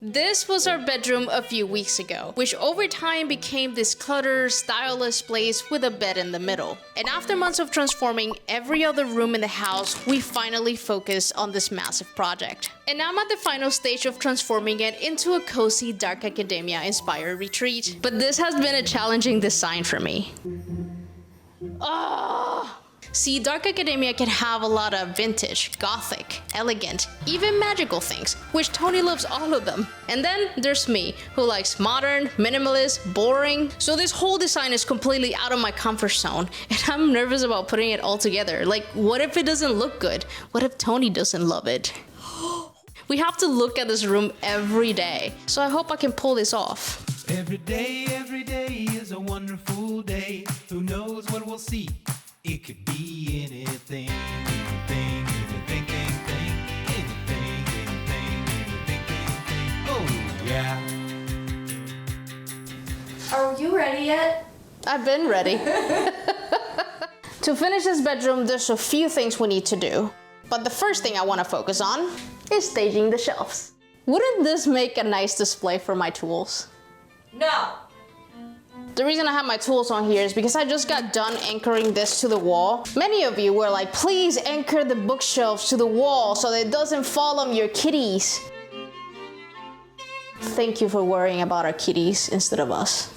This was our bedroom a few weeks ago, which over time became this cluttered, styleless place with a bed in the middle. And after months of transforming every other room in the house, we finally focused on this massive project. And I'm at the final stage of transforming it into a cozy Dark Academia inspired retreat. But this has been a challenging design for me. See, Dark Academia can have a lot of vintage, gothic, elegant, even magical things, which Tony loves all of them. And then there's me, who likes modern, minimalist, boring. So this whole design is completely out of my comfort zone, and I'm nervous about putting it all together. Like, what if it doesn't look good? What if Tony doesn't love it? We have to look at this room every day, so I hope I can pull this off. Every day is a wonderful day. Who knows what we'll see? It could be anything, anything, anything, oh yeah. Are you ready yet? I've been ready. To finish this bedroom, there's a few things we need to do. But the first thing I want to focus on is staging the shelves. Wouldn't this make a nice display for my tools? No. The reason I have my tools on here is because I just got done anchoring this to the wall. Many of you were like, please anchor the bookshelves to the wall so that it doesn't fall on your kitties. Thank you for worrying about our kitties instead of us.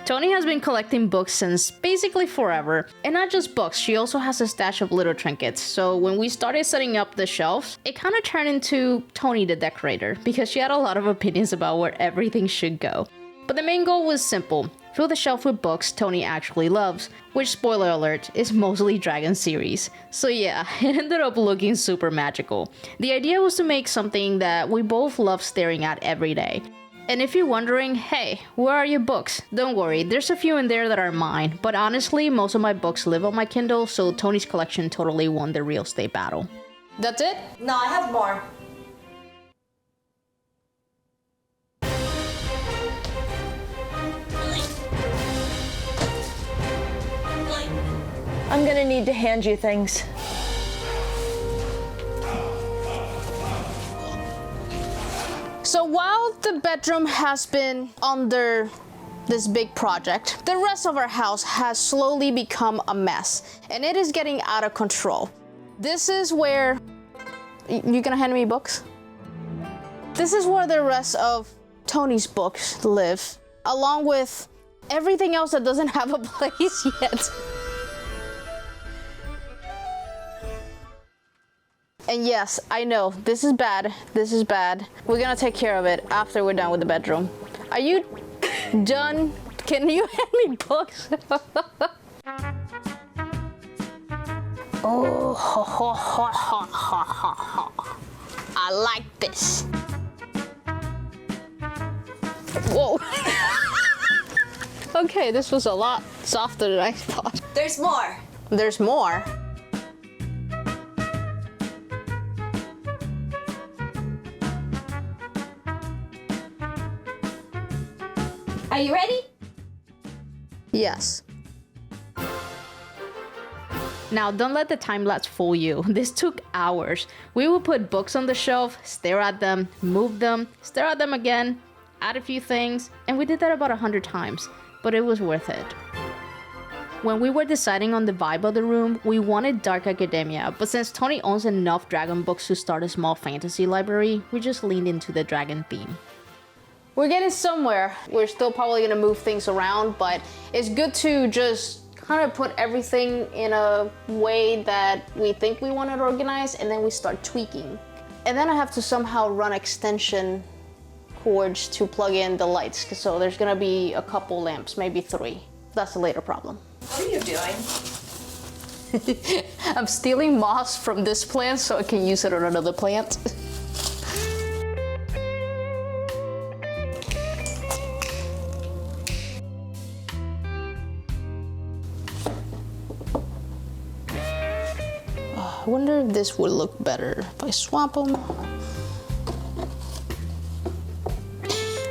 Tony has been collecting books since basically forever. And not just books, she also has a stash of little trinkets. So when we started setting up the shelves, it kind of turned into Tony the decorator because she had a lot of opinions about where everything should go. But the main goal was simple. Fill the shelf with books Tony actually loves, which, spoiler alert, is mostly Dragon series. So yeah, it ended up looking super magical. The idea was to make something that we both love staring at every day. And if you're wondering, hey, where are your books? Don't worry, there's a few in there that are mine, but honestly, most of my books live on my Kindle, so Tony's collection totally won the real estate battle. That's it? No, I have more. I'm gonna need to hand you things. So while the bedroom has been under this big project, the rest of our house has slowly become a mess, and it is getting out of control. This is where... You gonna hand me books? This is where the rest of Tony's books live, along with everything else that doesn't have a place yet. And yes, I know, this is bad. This is bad. We're gonna take care of it after we're done with the bedroom. Are you done? Can you hand me books? Oh, ho, ho, ho, ho, ho, ho, ho. I like this. Whoa. Okay, this was a lot softer than I thought. There's more. There's more. Are you ready? Yes. Now, don't let the time lapse fool you. This took hours. We would put books on the shelf, stare at them, move them, stare at them again, add a few things, and we did that about 100 times, but it was worth it. When we were deciding on the vibe of the room, we wanted Dark Academia, but since Tony owns enough dragon books to start a small fantasy library, we just leaned into the dragon theme. We're getting somewhere. We're still probably gonna move things around, but it's good to just kind of put everything in a way that we think we want it organized, and then we start tweaking. And then I have to somehow run extension cords to plug in the lights, so there's gonna be a couple lamps, maybe 3. That's a later problem. What are you doing? I'm stealing moss from this plant so I can use it on another plant. I wonder if this would look better if I swap them.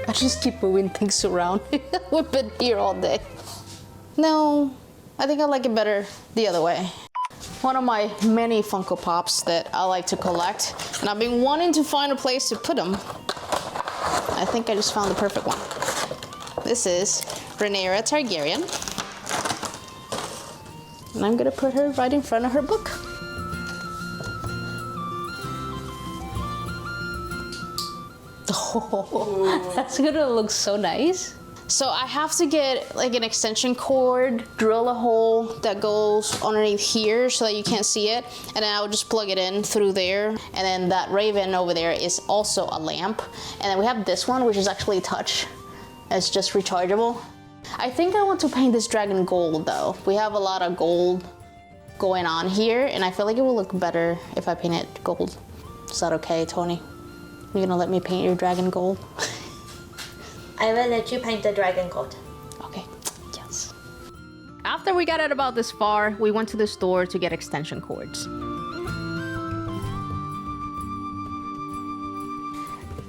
I just keep moving things around. We've been here all day. No, I think I like it better the other way. One of my many Funko Pops that I like to collect, and I've been wanting to find a place to put them. I think I just found the perfect one. This is Rhaenyra Targaryen. And I'm gonna put her right in front of her book. Oh, that's gonna look so nice. So I have to get like an extension cord, drill a hole that goes underneath here so that you can't see it, and then I would just plug it in through there. And then that raven over there is also a lamp. And then we have this one, which is actually touch. It's just rechargeable. I think I want to paint this dragon gold though. We have a lot of gold going on here, and I feel like it will look better if I paint it gold. Is that okay, Tony? You gonna let me paint your dragon gold? I will let you paint the dragon gold. Okay, yes. After we got it about this far, we went to the store to get extension cords.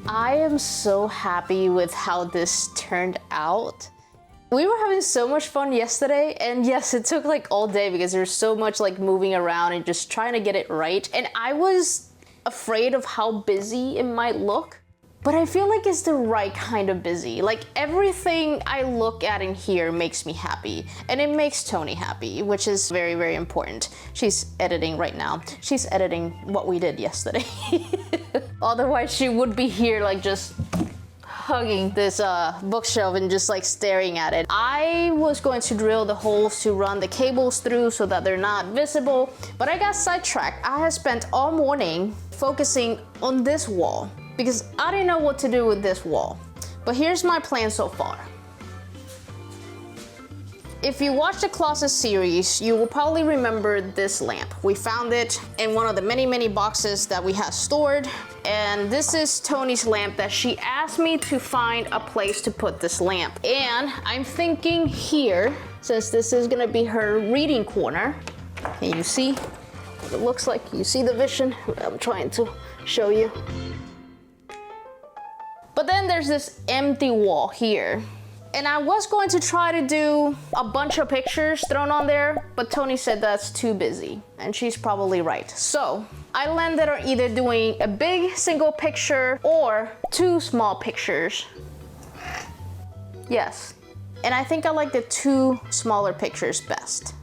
I am so happy with how this turned out. We were having so much fun yesterday, and yes, it took like all day because there's so much like moving around and just trying to get it right. And I was afraid of how busy it might look. But I feel like it's the right kind of busy. Like everything I look at in here makes me happy, and it makes Tony happy, which is very, very important. She's editing right now. She's editing what we did yesterday. Otherwise she would be here like just hugging this bookshelf and just like staring at it. I was going to drill the holes to run the cables through so that they're not visible, but I got sidetracked. I have spent all morning focusing on this wall, because I didn't know what to do with this wall. But here's my plan so far. If you watch the closet series, you will probably remember this lamp. We found it in one of the many, many boxes that we had stored. And this is Tony's lamp that she asked me to find a place to put this lamp. And I'm thinking here, since this is gonna be her reading corner, can you see what it looks like? You see the vision? I'm trying to show you. But then there's this empty wall here. And I was going to try to do a bunch of pictures thrown on there, but Tony said that's too busy, and she's probably right. So I landed on either doing a big single picture or 2 small pictures. Yes, and I think I like the 2 smaller pictures best.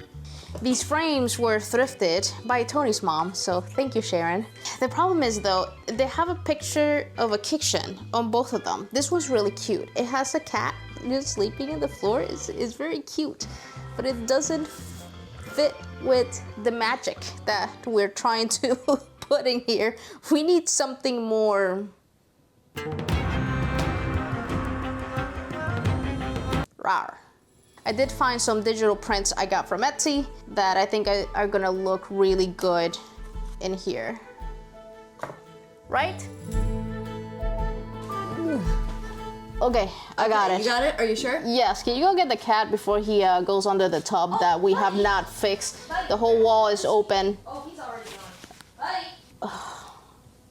These frames were thrifted by Tony's mom, so thank you, Sharon. The problem is though, they have a picture of a kitchen on both of them. This was really cute. It has a cat just sleeping on the floor. It's very cute, but it doesn't fit with the magic that we're trying to put in here. We need something more rawr. I did find some digital prints I got from Etsy that I think are gonna look really good in here. Right? Ooh. Okay, I got it. You got it? Are you sure? Yes, can you go get the cat before he goes under the tub that we have not fixed? Buddy. The whole wall is open. Oh, he's already gone. Buddy!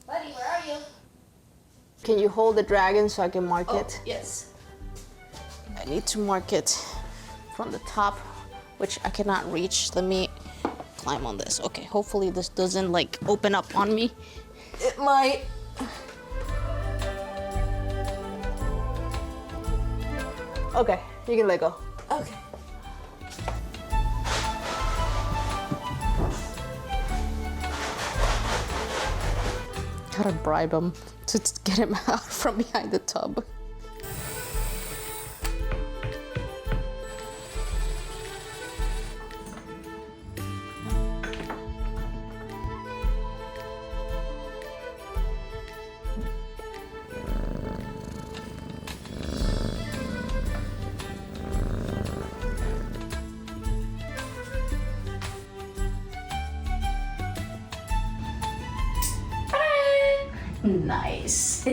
Buddy, where are you? Can you hold the dragon so I can mark it? Yes. I need to mark it from the top, which I cannot reach. Let me climb on this. Okay, hopefully this doesn't like open up on me. It might. Okay, you can let go. Okay. Gotta bribe him to get him out from behind the tub. Nice.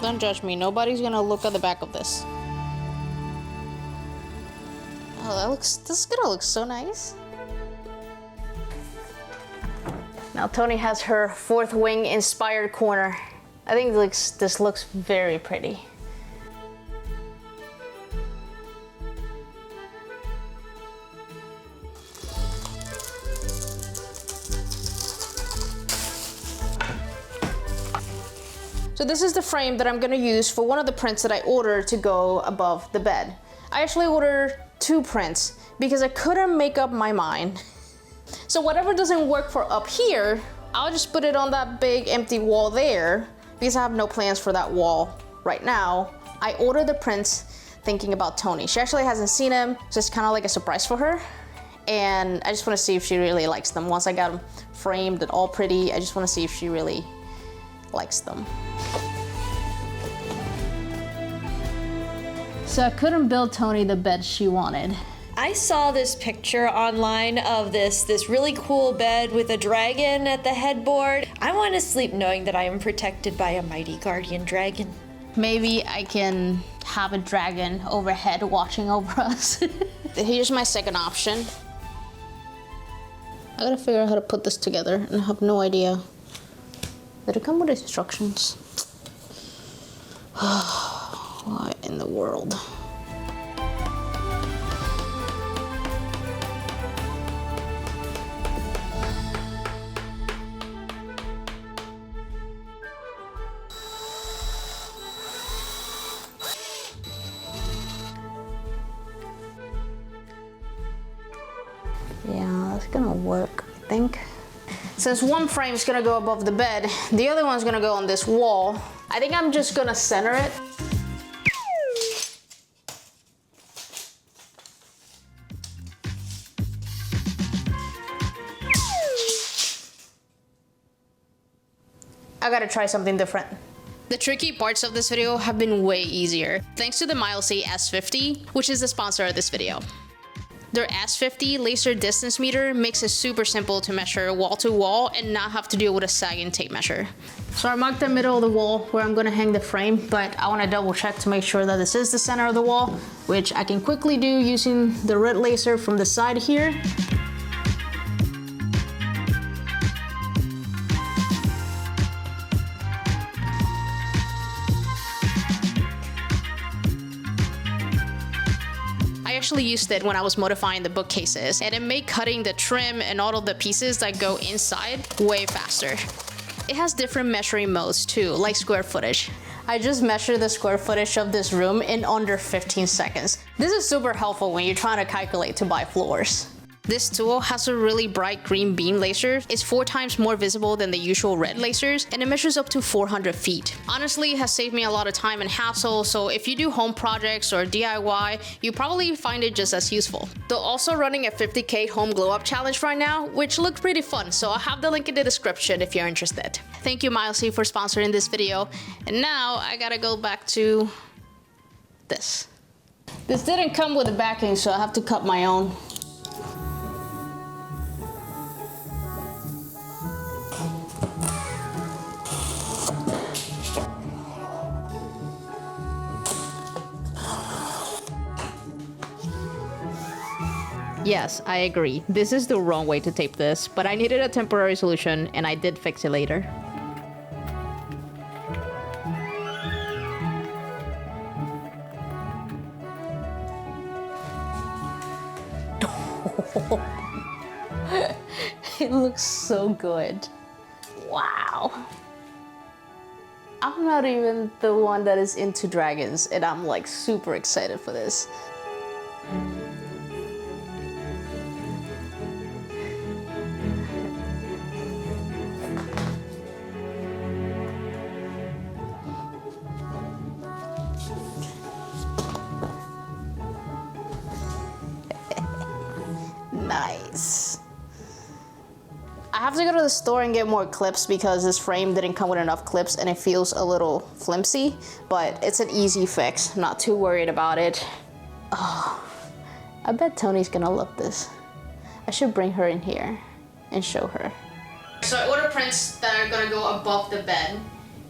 Don't judge me. Nobody's gonna look at the back of this. Oh, this is gonna look so nice. Now Tony has her fourth wing inspired corner. I think this looks very pretty. So this is the frame that I'm gonna use for one of the prints that I ordered to go above the bed. I actually ordered 2 prints because I couldn't make up my mind. So whatever doesn't work for up here, I'll just put it on that big empty wall there because I have no plans for that wall right now. I ordered the prints thinking about Tony. She actually hasn't seen them, so it's kind of like a surprise for her. And I just want to see if she really likes them. Once I got them framed and all pretty, I just want to see if she really likes them. So I couldn't build Tony the bed she wanted. I saw this picture online of this really cool bed with a dragon at the headboard. I want to sleep knowing that I am protected by a mighty guardian dragon. Maybe I can have a dragon overhead watching over us. Here's my second option. I gotta figure out how to put this together and I have no idea. Did it come with instructions? What in the world? Yeah, that's gonna work, I think. Since one frame is gonna go above the bed, the other one's gonna go on this wall. I think I'm just gonna center it. I gotta try something different. The tricky parts of this video have been way easier, thanks to the MILESEEE S50, which is the sponsor of this video. Their S50 laser distance meter makes it super simple to measure wall to wall and not have to deal with a sagging tape measure. So I marked the middle of the wall where I'm gonna hang the frame, but I wanna double check to make sure that this is the center of the wall, which I can quickly do using the red laser from the side here. I actually used it when I was modifying the bookcases, and it made cutting the trim and all of the pieces that go inside way faster. It has different measuring modes too, like square footage. I just measured the square footage of this room in under 15 seconds. This is super helpful when you're trying to calculate to buy floors. This tool has a really bright green beam laser. It's 4 times more visible than the usual red lasers, and it measures up to 400 feet. Honestly, it has saved me a lot of time and hassle, so if you do home projects or DIY, you probably find it just as useful. They're also running a 50K home glow up challenge right now, which looks pretty fun, so I'll have the link in the description if you're interested. Thank you, MILESEEE, for sponsoring this video. And now I gotta go back to this. This didn't come with a backing, so I have to cut my own. Yes, I agree. This is the wrong way to tape this, but I needed a temporary solution and I did fix it later. It looks so good. Wow. I'm not even the one that is into dragons, and I'm like super excited for this. Nice. I have to go to the store and get more clips because this frame didn't come with enough clips and it feels a little flimsy, but it's an easy fix. Not too worried about it. Oh, I bet Tony's gonna love this. I should bring her in here and show her. So I ordered prints that are gonna go above the bed,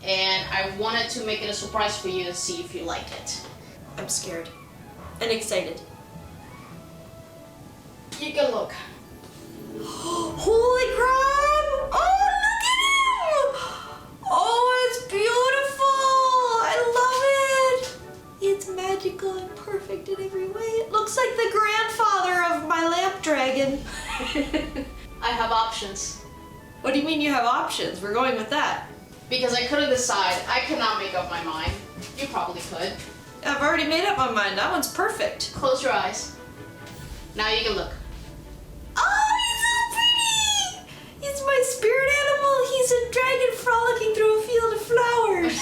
and I wanted to make it a surprise for you and see if you like it. I'm scared and excited. You can look. Holy crap! Oh, look at him! Oh, it's beautiful! I love it! It's magical and perfect in every way. It looks like the grandfather of my lamp dragon. I have options. What do you mean you have options? We're going with that. Because I couldn't decide. I cannot make up my mind. You probably could. I've already made up my mind. That one's perfect. Close your eyes. Now you can look. Oh, he's so pretty! He's my spirit animal. He's a dragon frolicking through a field of flowers.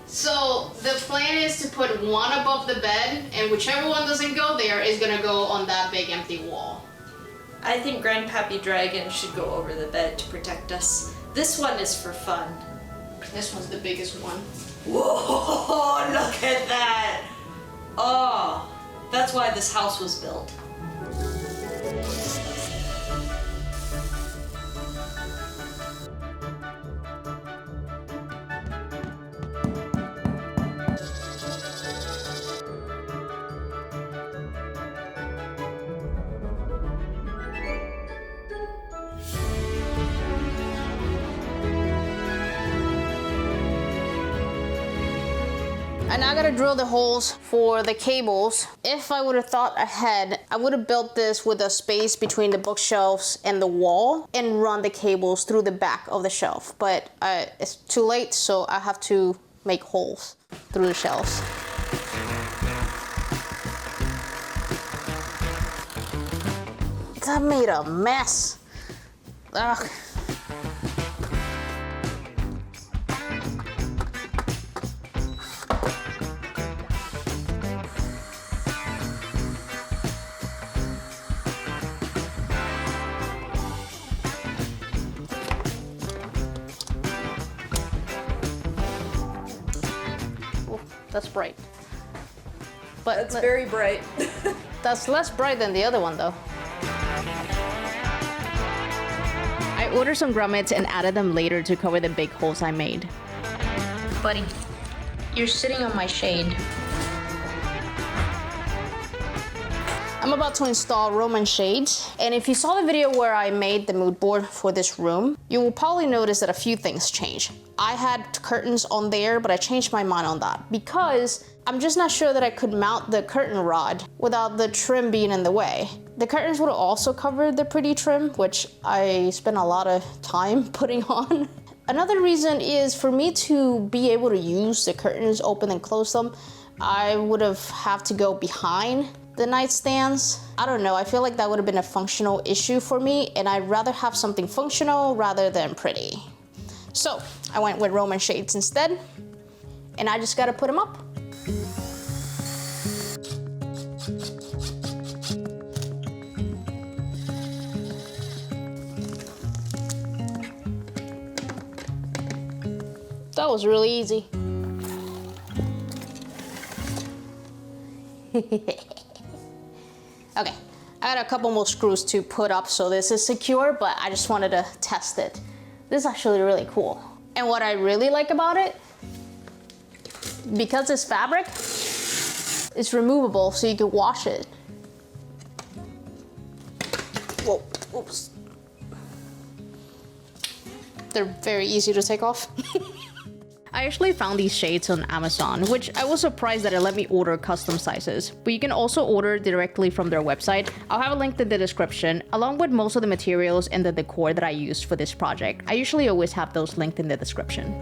So the plan is to put one above the bed, and whichever one doesn't go there is gonna go on that big empty wall. I think Grandpappy Dragon should go over the bed to protect us. This one is for fun. This one's the biggest one. Whoa, look at that! Oh, that's why this house was built. And I gotta drill the holes for the cables. If I would have thought ahead, I would have built this with a space between the bookshelves and the wall and run the cables through the back of the shelf. But it's too late, so I have to make holes through the shelves. That made a mess. Ugh. That's bright. But That's very bright. that's less bright than the other one though. I ordered some grommets and added them later to cover the big holes I made. Buddy, you're sitting on my shade. I'm about to install Roman shades, and if you saw the video where I made the mood board for this room, you will probably notice that a few things changed. I had curtains on there, but I changed my mind on that because I'm just not sure that I could mount the curtain rod without the trim being in the way. The curtains would have also covered the pretty trim, which I spent a lot of time putting on. Another reason is for me to be able to use the curtains, open and close them, I would have had to go behind the nightstands. I don't know, I feel like that would have been a functional issue for me, and I'd rather have something functional rather than pretty. So I went with Roman shades instead, and I just gotta put them up. That was really easy. Okay, I got a couple more screws to put up so this is secure, but I just wanted to test it. This is actually really cool. And what I really like about it, because it's fabric, it's removable so you can wash it. Whoa, oops. They're very easy to take off. I actually found these shades on Amazon, which I was surprised that it let me order custom sizes, but you can also order directly from their website. I'll have a link in the description, along with most of the materials and the decor that I used for this project. I usually always have those linked in the description.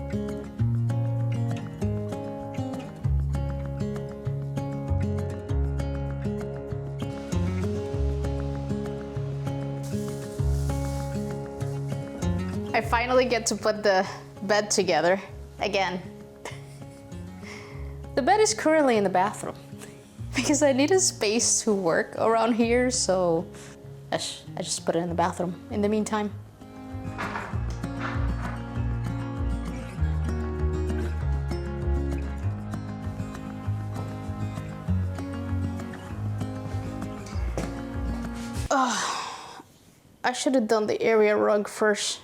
I finally get to put the bed together. Again, the bed is currently in the bathroom because I need a space to work around here, so I just put it in the bathroom in the meantime. I should have done the area rug first.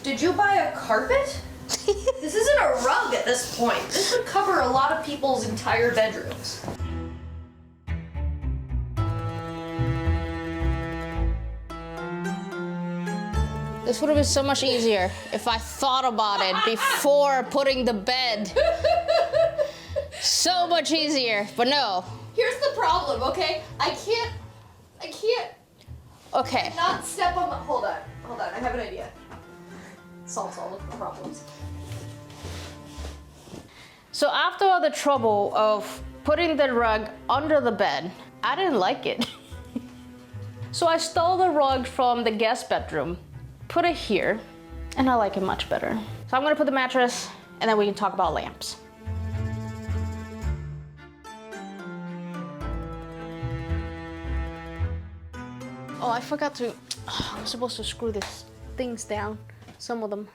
Did you buy a carpet? This isn't a rug at this point. This would cover a lot of people's entire bedrooms. This would have been so much easier if I thought about it before putting the bed. So much easier, but no. Here's the problem, okay? I can't Okay. not step on the, hold on, I have an idea. Solves all of the problems. So after all the trouble of putting the rug under the bed, I didn't like it. So I stole the rug from the guest bedroom, put it here, and I like it much better. So I'm gonna put the mattress, and then we can talk about lamps. Oh, I forgot to, I'm supposed to screw these things down, some of them.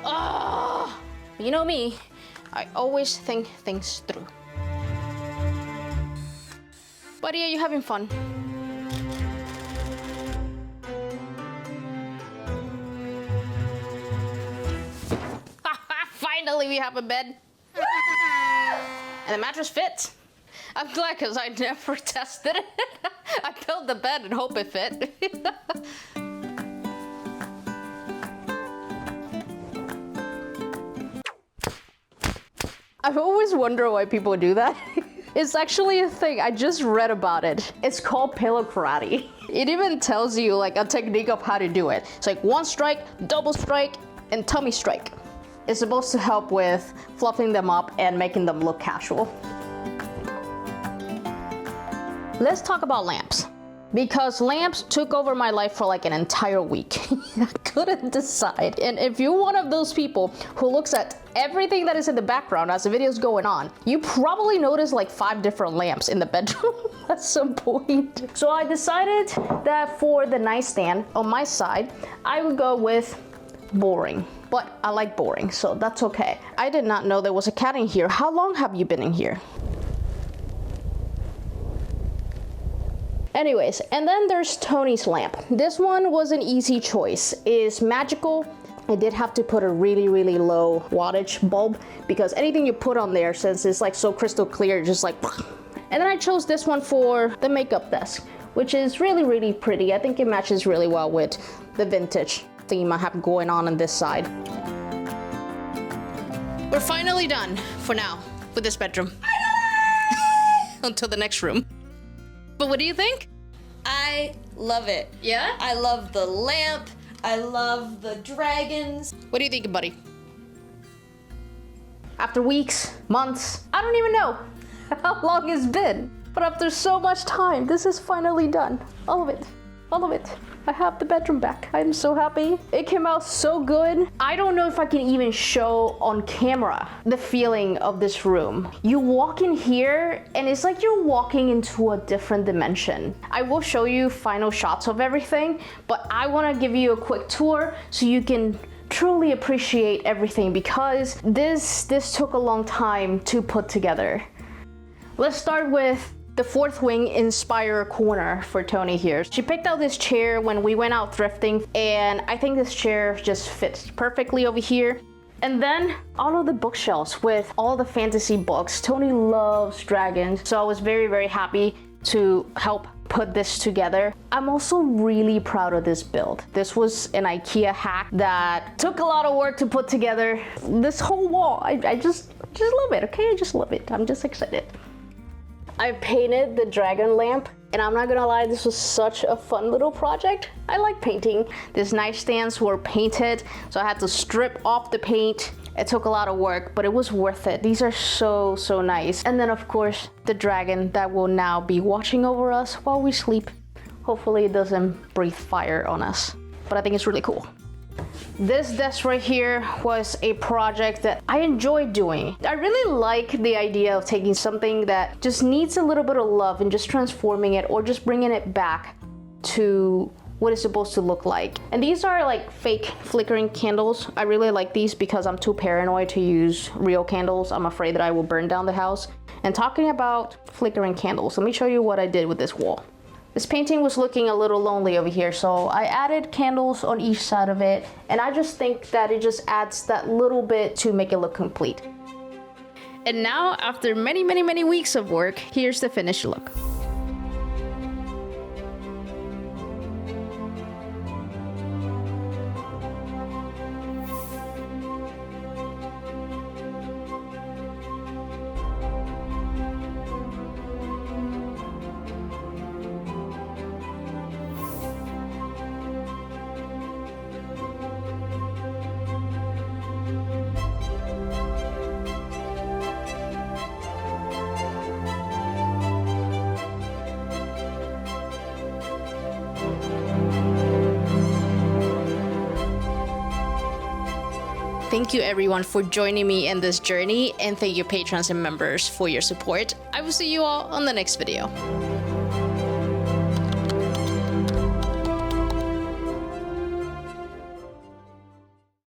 Oh, you know me, I always think things through. Buddy, are you having fun? Finally, we have a bed. And the mattress fits. I'm glad because I never tested it. I built the bed and hope it fit. I've always wondered why people do that. It's actually a thing, I just read about it. It's called pillow karate. It even tells you like a technique of how to do it. It's like one strike, double strike, and tummy strike. It's supposed to help with fluffing them up and making them look casual. Let's talk about lamps. Because lamps took over my life for like an entire week. I couldn't decide. And if you're one of those people who looks at everything that is in the background as the video's going on, you probably notice like 5 different lamps in the bedroom at some point. So I decided that for the nightstand on my side, I would go with boring. But I like boring, so that's okay. I did not know there was a cat in here. How long have you been in here? Anyways, and then there's Tony's lamp. This one was an easy choice. It's magical. I did have to put a really, really low wattage bulb because anything you put on there, since it's like so crystal clear, just like, and then I chose this one for the makeup desk, which is really, really pretty. I think it matches really well with the vintage theme I have going on this side. We're finally done for now with this bedroom. Until the next room. But what do you think? I love it. Yeah? I love the lamp. I love the dragons. What do you think, buddy? After weeks, months, I don't even know how long it's been. But after so much time, this is finally done. All of it. All of it. I have the bedroom back. I'm so happy. It came out so good. I don't know if I can even show on camera the feeling of this room. You walk in here and it's like you're walking into a different dimension. I will show you final shots of everything, but I want to give you a quick tour so you can truly appreciate everything because this took a long time to put together. Let's start with the fourth wing inspire corner for Tony here. She picked out this chair when we went out thrifting, and I think this chair just fits perfectly over here. And then all of the bookshelves with all the fantasy books. Tony loves dragons, so I was very, very happy to help put this together. I'm also really proud of this build. This was an IKEA hack that took a lot of work to put together. This whole wall, I just love it, okay? I just love it. I'm just excited. I painted the dragon lamp, and I'm not gonna lie, this was such a fun little project. I like painting. These nightstands were painted, so I had to strip off the paint. It took a lot of work, but it was worth it. These are so, so nice. And then of course, the dragon that will now be watching over us while we sleep. Hopefully it doesn't breathe fire on us, but I think it's really cool. This desk right here was a project that I enjoyed doing. I really like the idea of taking something that just needs a little bit of love and just transforming it or just bringing it back to what it's supposed to look like. And these are like fake flickering candles. I really like these because I'm too paranoid to use real candles. I'm afraid that I will burn down the house. And talking about flickering candles, let me show you what I did with this wall. This painting was looking a little lonely over here, so I added candles on each side of it, and I just think that it just adds that little bit to make it look complete. And now, after many weeks of work, here's the finished look. Thank you everyone for joining me in this journey, and thank you patrons and members for your support. I will see you all on the next video.